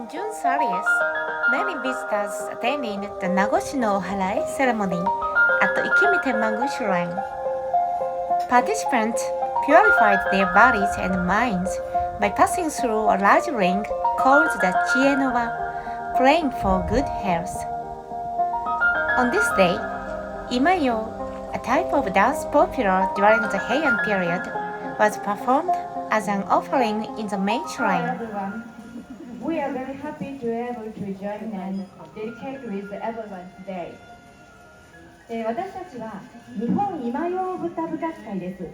On June 30th, many visitors attended the Nagoshi no Oharae ceremony at the Ikimi Tenmangu shrine. Participants purified their bodies and minds by passing through a large ring called the Chienova, praying for good health. On this day, Imayo, a type of dance popular during the Heian period, was performed as an offering in the main shrine. Hello everyone. We are very happy to be able to join and dedicate with everyone today. 私たちは日本今用歌部活会です。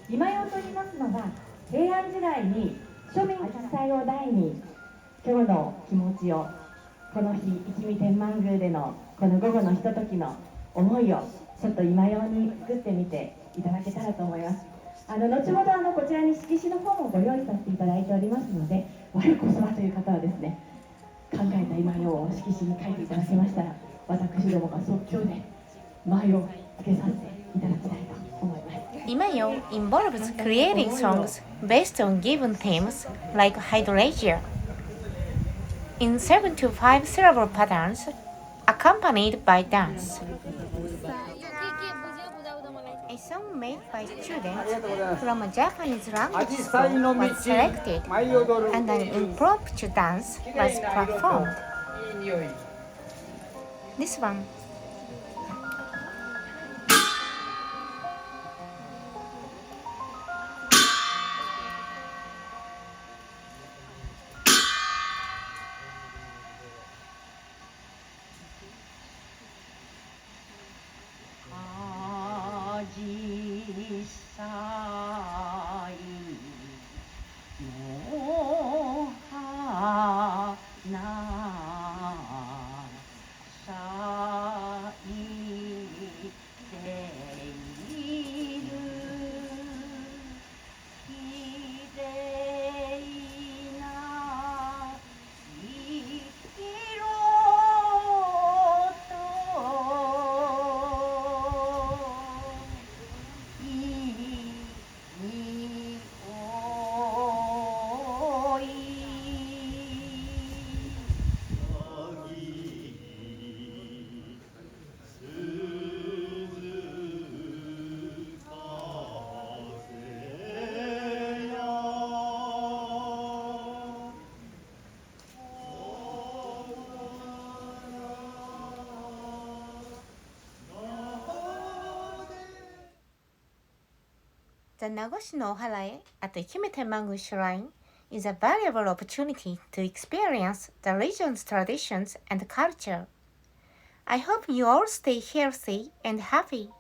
今用と言いますのは、平安時代に庶民一切を題に今日の気持ちを、この日一味天満宮でのこの午後のひとときの思いをちょっと今用に作ってみていただけたらと思います。後ほどこちらに色紙の方もご用意させていただいておりますので、我こそはという方はですね、考えた今用を色紙に書いていただけましたら、私どもが即興で前をつけさせていただきたいと思います。Imayo involves creating songs based on given themes like Hydrangea in 7 to 5 syllable patterns accompanied by dance. A song made by students from a Japanese language school was selected and an impromptu dance was performed. This one. The Nagoshi no Oharae at the Ikimi Tenmangu shrine is a valuable opportunity to experience the region's traditions and culture. I hope you all stay healthy and happy.